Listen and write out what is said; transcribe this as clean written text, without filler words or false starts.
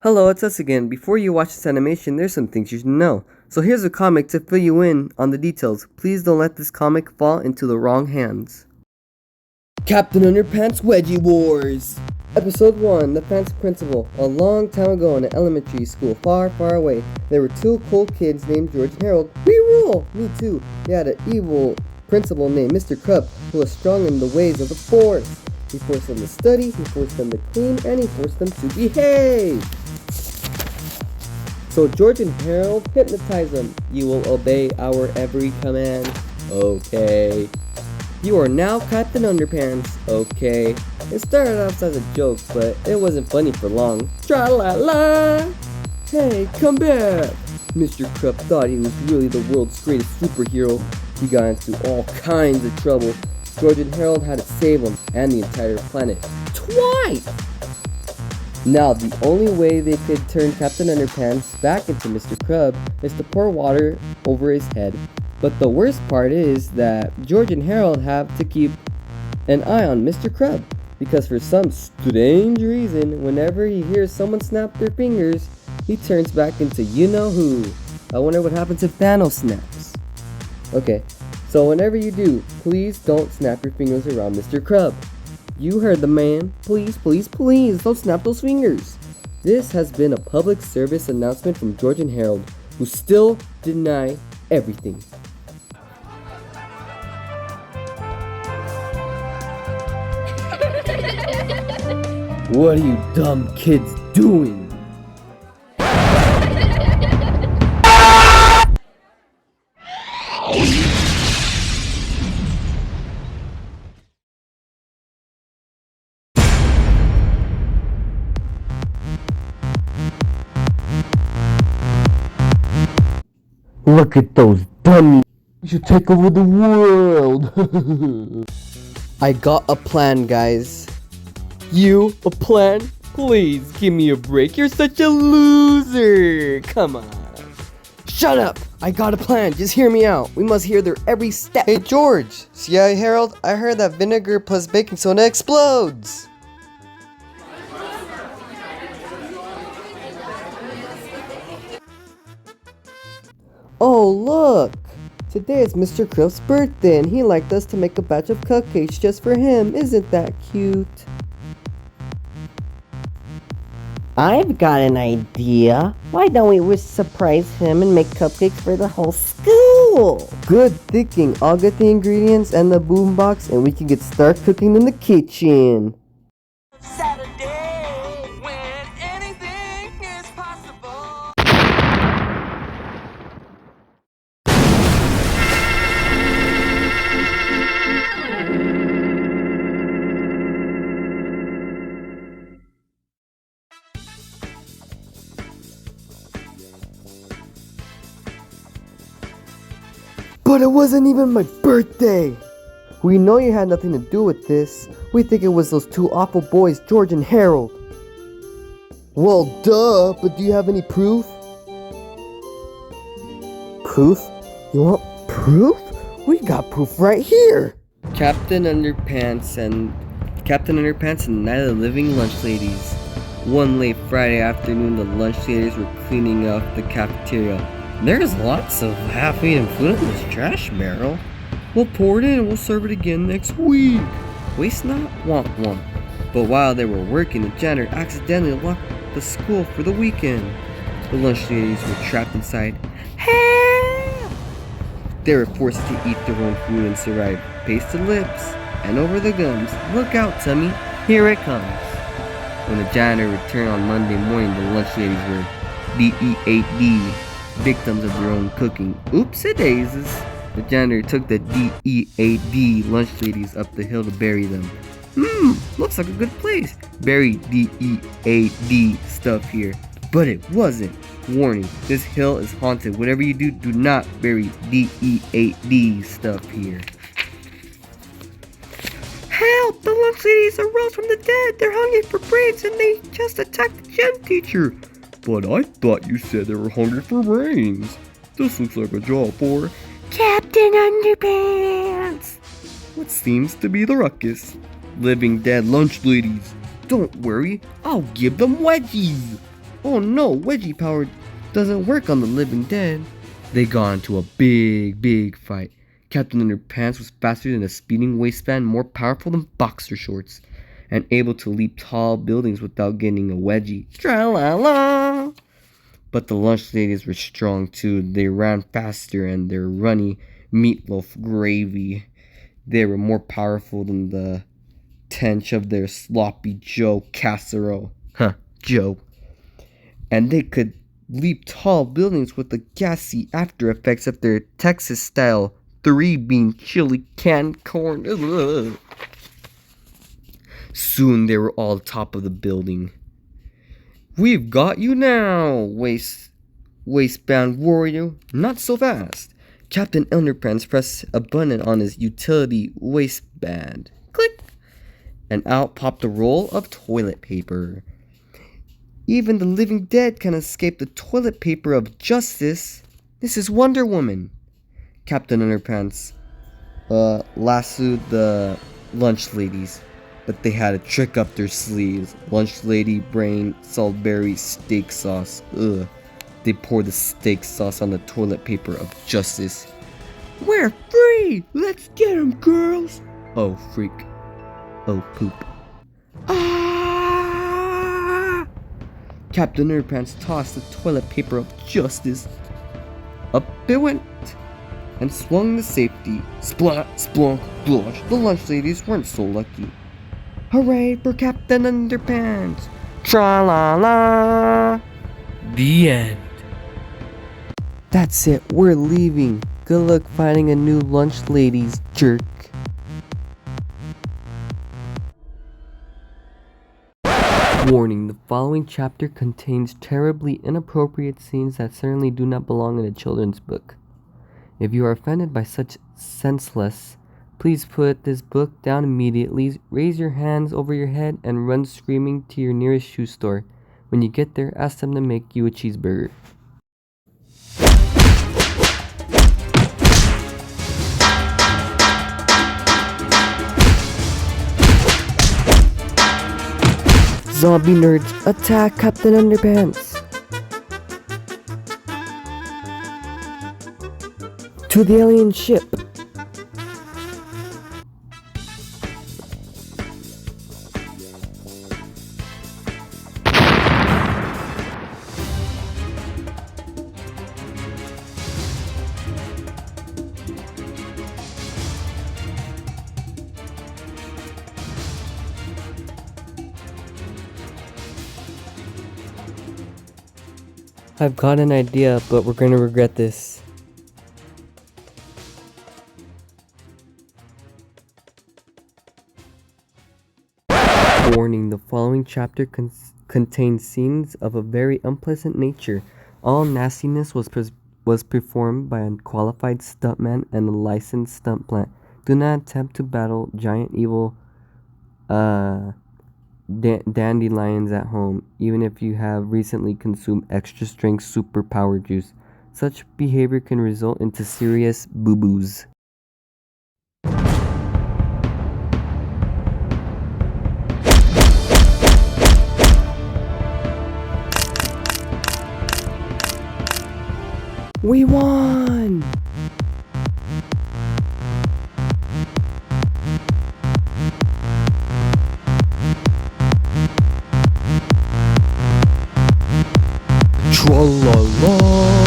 Hello, it's us again. Before you watch this animation, there's some things you should know. So here's a comic to fill you in on the details. Please don't let this comic fall into the wrong hands. Captain Underpants Wedgie Wars! Episode 1, The Fancy Principal. A long time ago in an elementary school far, far away, there were two cool kids named George and Harold. We rule! Me too. They had an evil principal named Mr. Crub, who was strong in the ways of the force. He forced them to study, he forced them to clean, and he forced them to behave. So George and Harold hypnotize them. You will obey our every command. Okay. You are now Captain Underpants. Okay. It started off as a joke, but it wasn't funny for long. Tra-la-la! Hey, come back! Mr. Krupp thought he was really the world's greatest superhero. He got into all kinds of trouble. George and Harold had to save him and the entire planet. Twice! Now, the only way they could turn Captain Underpants back into Mr. Crab is to pour water over his head. But the worst part is that George and Harold have to keep an eye on Mr. Crab, because for some strange reason, whenever he hears someone snap their fingers, he turns back into you-know-who. I wonder what happens if Thanos snaps. Okay, so whenever you do, please don't snap your fingers around Mr. Crab. You heard the man. Please, please, please don't snap those fingers. This has been a public service announcement from George and Harold, who still deny everything. What are you dumb kids doing? Look at those dummies. We should take over the world. I got a plan, guys. You? A plan? Please, give me a break. You're such a loser. Come on. Shut up. I got a plan. Just hear me out. We must hear their every step. Hey, George. See, Harold? I heard that vinegar plus baking soda explodes. Oh, look! Today is Mr. Krill's birthday and he liked us to make a batch of cupcakes just for him. Isn't that cute? I've got an idea. Why don't we surprise him and make cupcakes for the whole school? Good thinking. I'll get the ingredients and the boombox and we can start cooking in the kitchen. Saturday, when anything is possible. But it wasn't even my birthday! We know you had nothing to do with this. We think it was those two awful boys, George and Harold. Well, duh, but do you have any proof? Proof? You want proof? We got proof right here! Captain Underpants and Night of the Living Lunch Ladies. One late Friday afternoon, the lunch ladies were cleaning up the cafeteria. There's lots of half-eaten food in this trash barrel. We'll pour it in and we'll serve it again next week. Waste not, want one. But while they were working, the janitor accidentally locked the school for the weekend. The lunch ladies were trapped inside. Help! They were forced to eat their own food and survive. Pasted lips and over the gums. Look out, tummy. Here it comes. When the janitor returned on Monday morning, the lunch ladies were DEAD, victims of their own cooking. Oopsie-daisies. The janitor took the DEAD lunch ladies up the hill to bury them. Looks like a good place. Bury DEAD stuff here. But it wasn't. Warning, this hill is haunted. Whatever you do, do not bury DEAD stuff here. Help! The lunch ladies arose from the dead. They're hungry for brains and they just attacked the gym teacher. But I thought you said they were hungry for brains. This looks like a job for Captain Underpants. What seems to be the ruckus? Living dead lunch ladies. Don't worry, I'll give them wedgies. Oh no, Wedgie power doesn't work on the living dead. They got into a big fight. Captain Underpants was faster than a speeding waistband, more powerful than boxer shorts, and able to leap tall buildings without getting a wedgie. Tra-la-la! But the lunch ladies were strong too. They ran faster and their runny meatloaf gravy. They were more powerful than the tench of their sloppy Joe casserole. Huh, Joe. And they could leap tall buildings with the gassy after effects of their Texas style 3-bean chili canned corn. Ugh. Soon they were all top of the building. We've got you now, waistband warrior. Not so fast. Captain Underpants pressed a button on his utility waistband. Click! And out popped a roll of toilet paper. Even the living dead can escape the toilet paper of justice. This is Wonder Woman. Captain Underpants lassoed the lunch ladies, but they had a trick up their sleeves. Lunch lady brain Salisbury steak sauce. Ugh. They poured the steak sauce on the toilet paper of justice. We're free! Let's get 'em, girls! Oh, freak. Oh, poop. Ah! Captain Underpants tossed the toilet paper of justice. Up it went and swung the safety. Splat, splunk, blush. The lunch ladies weren't so lucky. Hooray for Captain Underpants! Tra-la-la! The end. That's it, we're leaving. Good luck finding a new lunch ladies, jerk. Warning, the following chapter contains terribly inappropriate scenes that certainly do not belong in a children's book. If you are offended by such senseless, please put this book down immediately, raise your hands over your head, and run screaming to your nearest shoe store. When you get there, ask them to make you a cheeseburger. Zombie nerds, attack Captain Underpants! To the alien ship! I've got an idea, but we're gonna regret this. Warning, the following chapter contains scenes of a very unpleasant nature. All nastiness was performed by a qualified stuntman and a licensed stunt plant. Do not attempt to battle giant evil dandelions at home, even if you have recently consumed extra strength superpower juice. Such behavior can result into serious boo-boos. We won! Tra-la-la!